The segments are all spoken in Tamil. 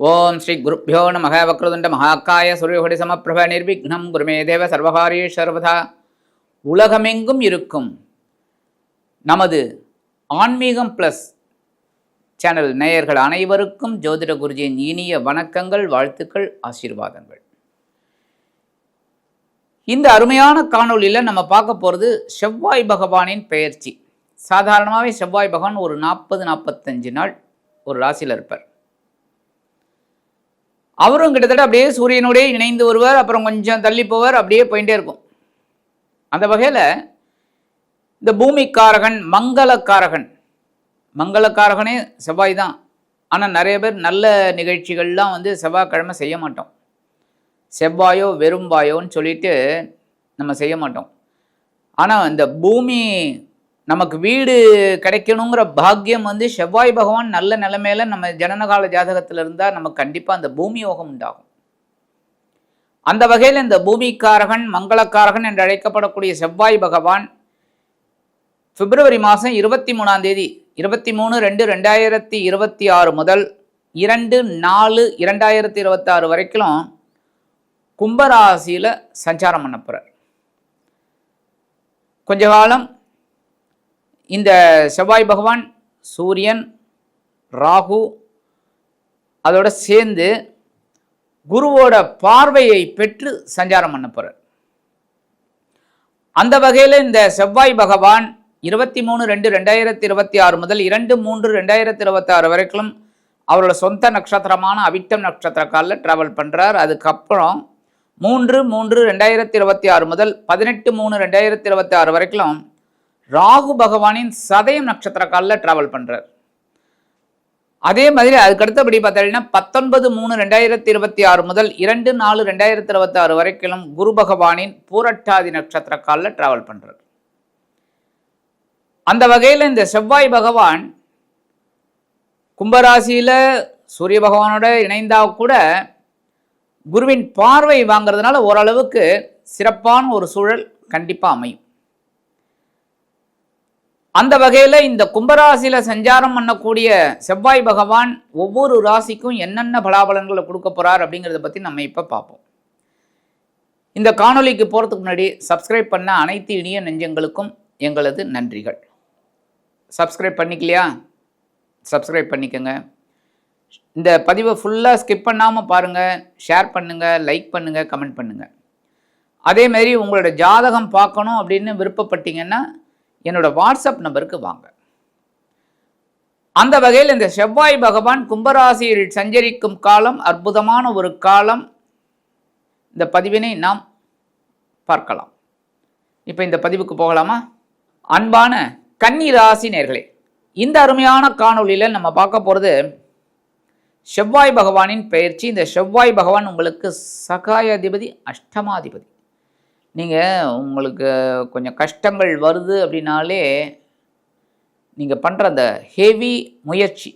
ஓம் ஸ்ரீ குருப்யோ நம வக்ரதுண்ட மகாக்காய சூரியகோடி சமப்பிரப நிர்விக்னம் குருமே தேவ சர்வகாரிய சர்வதா. உலகமெங்கும் இருக்கும் நமது ஆன்மீகம் பிளஸ் சேனல் நேயர்கள் அனைவருக்கும் ஜோதிட குருஜியின் இனிய வணக்கங்கள், வாழ்த்துக்கள், ஆசீர்வாதங்கள். இந்த அருமையான காணொலியில் நம்ம பார்க்க போகிறது செவ்வாய் பகவானின் பெயர்ச்சி. சாதாரணமாகவே செவ்வாய் பகவான் ஒரு 40-45 நாள் ஒரு ராசியில் இருப்பார். அவரும் கிட்டத்தட்ட அப்படியே சூரியனோடே இணைந்து வருவார், அப்புறம் கொஞ்சம் தள்ளி போவார், அப்படியே போயிட்டே இருக்கும். அந்த வகையில் இந்த பூமிக்காரகன் மங்களக்காரகனே செவ்வாய் தான். ஆனால் நிறைய பேர் நல்ல நிகழ்ச்சிகள்லாம் செவ்வாய்க்கிழமை செய்ய மாட்டோம். செவ்வாயோ வெறும்பாயோன்னு சொல்லிட்டு நம்ம செய்ய மாட்டோம். ஆனால் இந்த பூமி நமக்கு வீடு கிடைக்கணுங்கிற பாக்கியம் செவ்வாய் பகவான் நல்ல நிலைமையில நம்ம ஜனனகால ஜாதகத்தில் இருந்தால் நமக்கு கண்டிப்பாக அந்த பூமி யோகம் உண்டாகும். அந்த வகையில் இந்த பூமிக்காரகன் மங்களக்காரகன் என்று அழைக்கப்படக்கூடிய செவ்வாய் பகவான் பிப்ரவரி மாதம் 23/2/2026 முதல் 2/4/2026 வரைக்கும் கும்பராசியில் சஞ்சாரம் பண்ண போகிறார். கொஞ்ச காலம் இந்த செவ்வாய் பகவான் சூரியன், ராகு அதோட சேர்ந்து குருவோட பார்வையை பெற்று சஞ்சாரம் பண்ண போகிறார். அந்த வகையில் இந்த செவ்வாய் பகவான் 23/2/2026 முதல் 2/3/2026 வரைக்கும் அவரோட சொந்த நட்சத்திரமான அவிட்டம் நட்சத்திர காலில் டிராவல் பண்ணுறார். அதுக்கப்புறம் 3/3/2026 முதல் 18/3/2026 வரைக்கும் ராகு பகவானின் சதயம் நட்சத்திர காலில் டிராவல் பண்ணுறார். அதே மாதிரி அதுக்கடுத்தபடி பார்த்தீங்கன்னா 19/3/2026 முதல் 2/4/2026 வரைக்கும் குரு பகவானின் பூரட்டாதி நட்சத்திர காலில் டிராவல் பண்ணுறார். அந்த வகையில் இந்த செவ்வாய் பகவான் கும்பராசியில் சூரிய பகவானோட இணைந்தா கூட குருவின் பார்வை வாங்கிறதுனால ஓரளவுக்கு சிறப்பான ஒரு சூழல் கண்டிப்பாக அமையும். அந்த வகையில் இந்த கும்பராசியில் சஞ்சாரம் பண்ணக்கூடிய செவ்வாய் பகவான் ஒவ்வொரு ராசிக்கும் என்னென்ன பலாபலன்களை கொடுக்க போகிறார் அப்படிங்கிறத பற்றி நம்ம இப்போ பார்ப்போம். இந்த காணொலிக்கு போகிறதுக்கு முன்னாடி சப்ஸ்கிரைப் பண்ண அனைத்து இனிய நெஞ்சங்களுக்கும் எங்களது நன்றிகள். சப்ஸ்கிரைப் பண்ணிக்கலையா? சப்ஸ்கிரைப் பண்ணிக்கோங்க. இந்த பதிவை ஃபுல்லாக ஸ்கிப் பண்ணாமல் பாருங்கள், ஷேர் பண்ணுங்கள், லைக் பண்ணுங்கள், கமெண்ட் பண்ணுங்கள். அதேமாரி உங்களோட ஜாதகம் பார்க்கணும் அப்படின்னு விருப்பப்பட்டீங்கன்னா என்னோட வாட்ஸ்அப் நம்பருக்கு வாங்க. அந்த வகையில் இந்த செவ்வாய் பகவான் கும்பராசியில் சஞ்சரிக்கும் காலம் அற்புதமான ஒரு காலம். இந்த பதிவினை நாம் பார்க்கலாம். இப்போ இந்த பதிவுக்கு போகலாமா? அன்பான கன்னி ராசி நேயர்களே, இந்த அருமையான காணொலியில் நம்ம பார்க்க போகிறது செவ்வாய் பகவானின் பெயர்ச்சி. இந்த செவ்வாய் பகவான் உங்களுக்கு சகாயாதிபதி, அஷ்டமாதிபதி. நீங்கள் உங்களுக்கு கொஞ்சம் கஷ்டங்கள் வருது அப்படின்னாலே நீங்கள் பண்ணுற அந்த ஹெவி முயற்சி,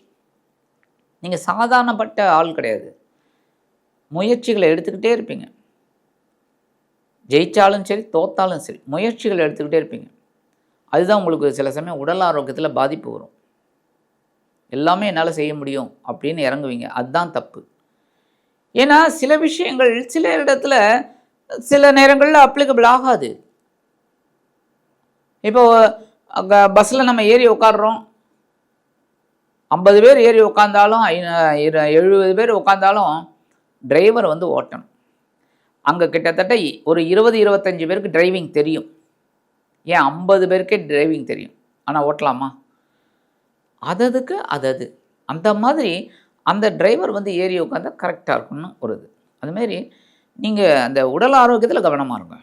நீங்கள் சாதாரணப்பட்ட ஆள் கிடையாது. முயற்சிகளை எடுத்துக்கிட்டே இருப்பீங்க. ஜெயித்தாலும் சரி தோத்தாலும் சரி முயற்சிகளை எடுத்துக்கிட்டே இருப்பீங்க. அதுதான் உங்களுக்கு சில சமயம் உடல் ஆரோக்கியத்தில் பாதிப்பு வரும். எல்லாமே என்னால் செய்ய முடியும் அப்படின்னு இறங்குவீங்க. அதுதான் தப்பு. ஏன்னா சில விஷயங்கள் சில இடத்துல சில நேரங்களில் அப்ளிகபிள் ஆகாது. இப்போ பஸ்ஸில் நம்ம ஏறி உட்காடுறோம், 50 பேர் ஏறி உட்காந்தாலும் 70 பேர் உட்காந்தாலும் டிரைவர் ஓட்டணும். அங்கே கிட்டத்தட்ட ஒரு 20-25 பேருக்கு டிரைவிங் தெரியும். ஏன் 50 பேருக்கே டிரைவிங் தெரியும், ஆனால் ஓட்டலாமா? அதுக்கு அந்த மாதிரி அந்த டிரைவர் ஏறி உட்காந்தா கரெக்டாக இருக்குன்னு ஒரு இது. அதுமாரி நீங்கள் அந்த உடல் ஆரோக்கியத்தில் கவனமாக இருங்க.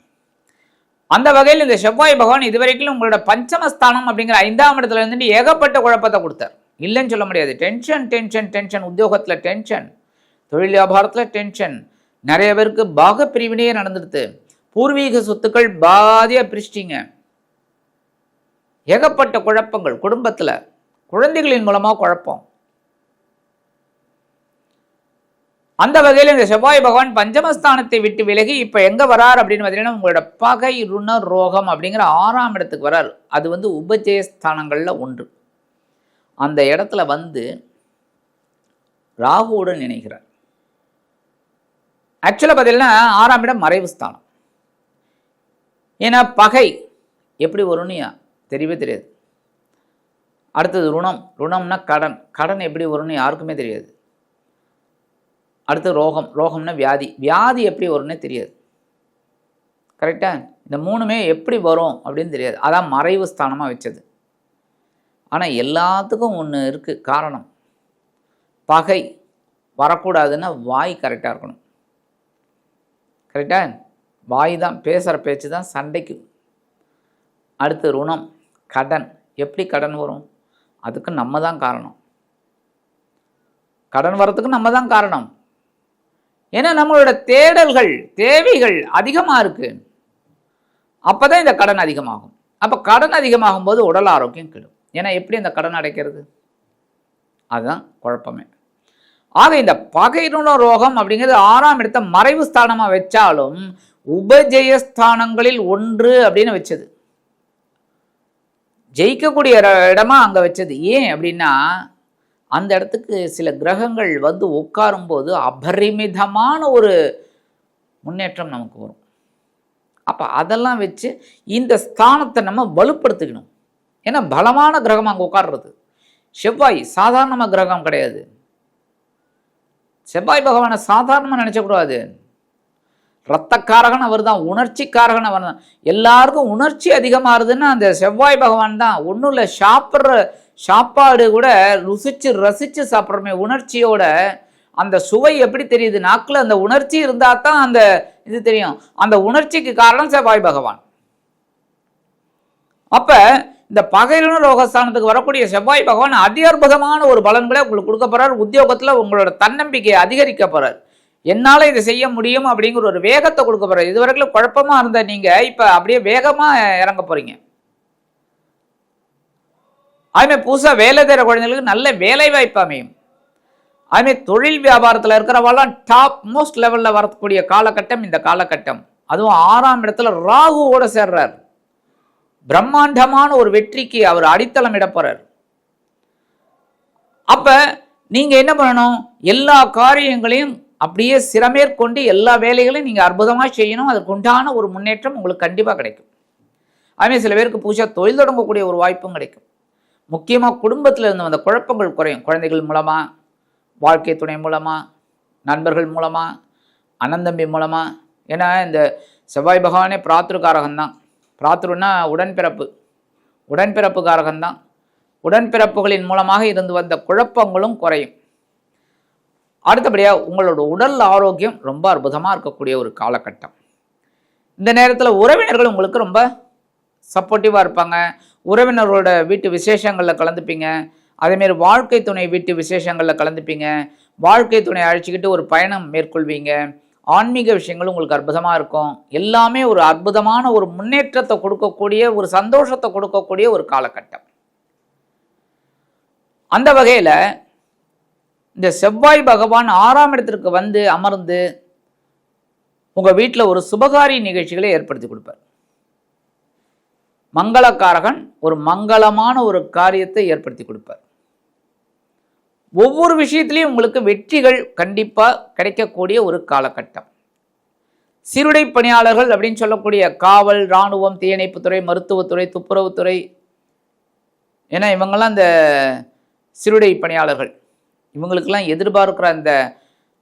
அந்த வகையில் இந்த செவ்வாய் பகவான் இதுவரைக்கும் உங்களோட பஞ்சமஸ்தானம் அப்படிங்கிற 5ஆம் இடத்துல இருந்துட்டு ஏகப்பட்ட குழப்பத்தை கொடுத்தார். இல்லைன்னு சொல்ல முடியாது. டென்ஷன், உத்தியோகத்தில் டென்ஷன், தொழில் வியாபாரத்தில் டென்ஷன், நிறைய பேருக்கு பாக பிரிவினையே நடந்துடுது. பூர்வீக சொத்துக்கள் பாதியாக பிரிச்சிட்டிங்க. ஏகப்பட்ட குழப்பங்கள் குடும்பத்தில், குழந்தைகளின் மூலமாக குழப்பம். அந்த வகையில் இந்த செவ்வாய் பகவான் பஞ்சமஸ்தானத்தை விட்டு விலகி இப்போ எங்கே வரார் அப்படின்னு பார்த்தீங்கன்னா உங்களோட பகை, ருண, ரோகம் அப்படிங்கிற 6ஆம் இடத்துக்கு வரார். அது உபஜயஸ்தானங்களில் ஒன்று. அந்த இடத்துல ராகுவுடன் இணைகிறார். ஆக்சுவலாக பார்த்தீங்கன்னா 6ஆம் இடம் மறைவு ஸ்தானம். ஏன்னா பகை எப்படி வரும்னு தெரியவே தெரியாது. அடுத்தது ருணம். ருணம்னா கடன். கடன் எப்படி வரும்னு யாருக்குமே தெரியாது. அடுத்து ரோகம். ரோகம்னா வியாதி. வியாதி எப்படி வரும்னே தெரியாது. கரெக்டா? இந்த 3மே எப்படி வரும் அப்படின்னு தெரியாது. அதான் மறைவு ஸ்தானமாக வச்சது. ஆனால் எல்லாத்துக்கும் ஒன்று இருக்குது காரணம். பகை வரக்கூடாதுன்னா வாய் கரெக்டாக இருக்கணும். கரெக்டா? வாய் தான், பேசுகிற பேச்சு தான் சண்டைக்கு. அடுத்து ருணம், கடன். எப்படி கடன் வரும்? அதுக்கு நம்ம தான் காரணம். கடன் வரத்துக்கு நம்ம தான் காரணம். ஏன்னா நம்மளோட தேடல்கள், தேவைகள் அதிகமாக இருக்குது. அப்போ தான் இந்த கடன் அதிகமாகும். அப்போ கடன் அதிகமாகும் போது உடல் ஆரோக்கியம் கெடும். ஏன்னா எப்படி அந்த கடன் அடைக்கிறது? அதுதான் குழப்பமே. ஆக இந்த பகைருண ரோகம் அப்படிங்கிறது 6ஆம் இடத்தை மறைவு ஸ்தானமாக வச்சாலும் உபஜெயஸ்தானங்களில் ஒன்று அப்படின்னு வச்சது. ஜெயிக்கக்கூடிய இடமா அங்கே வச்சது. ஏன் அப்படின்னா அந்த இடத்துக்கு சில கிரகங்கள் வந்து உட்காரும் போது அபரிமிதமான ஒரு முன்னேற்றம் நமக்கு வரும். அப்போ அதெல்லாம் வச்சு இந்த ஸ்தானத்தை நம்ம வலுப்படுத்திக்கணும். ஏன்னா பலமான கிரகம் அங்கே உட்கார்றது. செவ்வாய் சாதாரணமாக கிரகம் கிடையாது. செவ்வாய் பகவானை சாதாரணமாக நினைச்சக்கூடாது. இரத்தக்காரகன் அவர் தான், உணர்ச்சிக்காரகன் அவர் தான். எல்லாருக்கும் உணர்ச்சி அதிகமாக இருதுன்னா அந்த செவ்வாய் பகவான் தான். ஒன்றும் இல்லை, சாப்பிட்ற சாப்பாடு கூட ருசிச்சு ரசித்து சாப்பிட்றோமே உணர்ச்சியோட, அந்த சுவை எப்படி தெரியுது? நாக்கில் அந்த உணர்ச்சி இருந்தால் தான் அந்த இது தெரியும். அந்த உணர்ச்சிக்கு காரணம் செவ்வாய் பகவான். அப்போ இந்த பகைருண ரோகஸ்தானத்துக்கு வரக்கூடிய செவ்வாய் பகவான் அதி அற்புதமான ஒரு பலன்களை உங்களுக்கு கொடுக்க போறார். உத்தியோகத்தில் உங்களோட தன்னம்பிக்கையை அதிகரிக்க போறார். என்னால் இதை செய்ய முடியும் அப்படிங்கிற ஒரு வேகத்தை கொடுக்க போறார். இதுவரைக்கும் குழப்பமா இருந்த நீங்க இப்ப அப்படியே வேகமா இறங்க போறீங்க. அதுமாதிரி புதுசாக வேலை தேடுற குழந்தைங்களுக்கு நல்ல வேலை வாய்ப்பு அமையும். அதுமாதிரி தொழில் வியாபாரத்தில் இருக்கிறவெல்லாம் டாப் மோஸ்ட் லெவலில் வரக்கூடிய காலகட்டம் இந்த காலகட்டம். அதுவும் 6ஆம் இடத்துல ராகுவோட சேர்றார். பிரம்மாண்டமான ஒரு வெற்றிக்கு அவர் அடித்தளம் இட போறார். அப்ப நீங்க என்ன பண்ணணும்? எல்லா காரியங்களையும் அப்படியே சிரமேற்கொண்டு எல்லா வேலைகளையும் நீங்க அற்புதமாக செய்யணும். அதுக்கு உண்டான ஒரு முன்னேற்றம் உங்களுக்கு கண்டிப்பாக கிடைக்கும். அதுமாதிரி சில பேருக்கு புதுசாக தொழில் தொடங்கக்கூடிய ஒரு வாய்ப்பும் கிடைக்கும். முக்கியமாக குடும்பத்தில் இருந்து வந்த குழப்பங்கள் குறையும். குழந்தைகள் மூலமாக, வாழ்க்கை துணை மூலமாக, நண்பர்கள் மூலமாக, அண்ணந்தம்பி மூலமாக. ஏன்னா இந்த செவ்வாய் பகவானே பிராத்திருக்காரகன் தான். பிராத்திருன்னா உடன்பிறப்பு, உடன்பிறப்புக்காரகன் தான். உடன்பிறப்புகளின் மூலமாக இருந்து வந்த குழப்பங்களும் குறையும். அடுத்தபடியாக உங்களோட உடல் ஆரோக்கியம் ரொம்ப அற்புதமாக இருக்கக்கூடிய ஒரு காலகட்டம். இந்த நேரத்தில் உறவினர்கள் உங்களுக்கு ரொம்ப சப்போர்ட்டிவாக இருப்பாங்க. உறவினர்களோட வீட்டு விசேஷங்களில் கலந்துப்பீங்க. அதேமாரி வாழ்க்கை துணை வீட்டு விசேஷங்களில் கலந்துப்பீங்க. வாழ்க்கை துணை அழைச்சிக்கிட்டு ஒரு பயணம் மேற்கொள்வீங்க. ஆன்மீக விஷயங்களும் உங்களுக்கு அற்புதமாக இருக்கும். எல்லாமே ஒரு அற்புதமான ஒரு முன்னேற்றத்தை கொடுக்கக்கூடிய, ஒரு சந்தோஷத்தை கொடுக்கக்கூடிய ஒரு காலகட்டம். அந்த வகையில் இந்த செவ்வாய் பகவான் 6ஆம் இடத்திற்கு வந்து அமர்ந்து உங்கள் வீட்டில் ஒரு சுபகாரி நிகழ்ச்சிகளை ஏற்படுத்தி கொடுப்பார். மங்களக்காரகன் ஒரு மங்களமான ஒரு காரியத்தை ஏற்படுத்தி கொடுப்பார். ஒவ்வொரு விஷயத்திலையும் உங்களுக்கு வெற்றிகள் கண்டிப்பாக கிடைக்கக்கூடிய ஒரு காலகட்டம். சீருடை பணியாளர்கள் அப்படின்னு சொல்லக்கூடிய காவல், இராணுவம், தீயணைப்புத்துறை, மருத்துவத்துறை, துப்புரவுத்துறை, ஏன்னா இவங்கெல்லாம் இந்த சீருடை பணியாளர்கள், இவங்களுக்கெல்லாம் எதிர்பார்க்கிற அந்த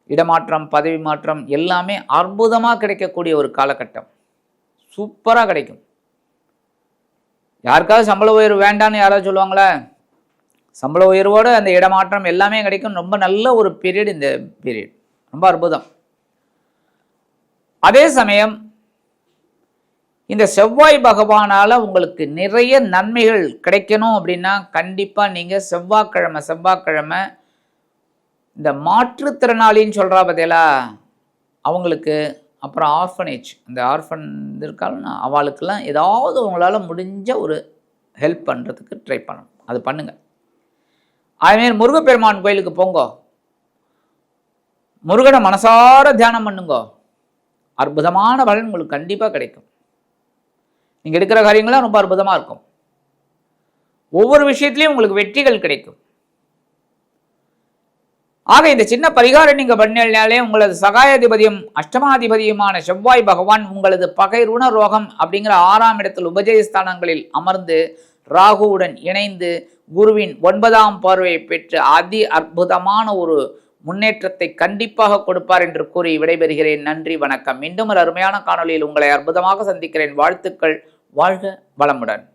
இடமாற்றம், பதவி மாற்றம் எல்லாமே அற்புதமாக கிடைக்கக்கூடிய ஒரு காலகட்டம். சூப்பராக கிடைக்கும். யாருக்காவது சம்பள உயர்வு வேண்டான்னு யாராவது சொல்லுவாங்களே, சம்பள உயர்வோடு அந்த இடமாற்றம் எல்லாமே கிடைக்கும். ரொம்ப நல்ல ஒரு பீரியட் இந்த பீரியட், ரொம்ப அற்புதம். அதே சமயம் இந்த செவ்வாய் பகவானால் உங்களுக்கு நிறைய நன்மைகள் கிடைக்கணும் அப்படின்னா கண்டிப்பாக நீங்கள் செவ்வாய்க்கிழமை இந்த மாற்றுத்திறனாளின்னு சொல்கிறா பார்த்தீங்களா அவங்களுக்கு, அப்புறம் ஆர்ஃபனேஜ், இந்த ஆர்ஃபன் இருக்காங்கன்னா அவளுக்கெல்லாம் ஏதாவது உங்களால் முடிஞ்ச ஒரு ஹெல்ப் பண்ணுறதுக்கு ட்ரை பண்ணணும். அது பண்ணுங்கள். அதுமாரி முருகப்பெருமான் கோயிலுக்கு போங்க, முருகனை மனசார தியானம் பண்ணுங்க. அற்புதமான பலன் உங்களுக்கு கண்டிப்பாக கிடைக்கும். நீங்கள் எடுக்கிற காரியங்கள்லாம் ரொம்ப அற்புதமாக இருக்கும். ஒவ்வொரு விஷயத்துலையும் உங்களுக்கு வெற்றிகள் கிடைக்கும். ஆக இந்த சின்ன பரிகாரம் நீங்க பண்ணினாலே உங்களது சகாயாதிபதியும் அஷ்டமாதிபதியுமான செவ்வாய் பகவான் உங்களது பகை ருண ரோகம் அப்படிங்கிற 6ஆம் இடத்தில் உபஜயஸ்தானங்களில் அமர்ந்து ராகுவுடன் இணைந்து குருவின் 9ஆம் பார்வையை பெற்று அதி அற்புதமான ஒரு முன்னேற்றத்தை கண்டிப்பாக கொடுப்பார் என்று கூறி விடைபெறுகிறேன். நன்றி, வணக்கம். மீண்டும் ஒரு அருமையான காணொலியில் உங்களை அற்புதமாக சந்திக்கிறேன். வாழ்த்துக்கள். வாழ்க வளமுடன்.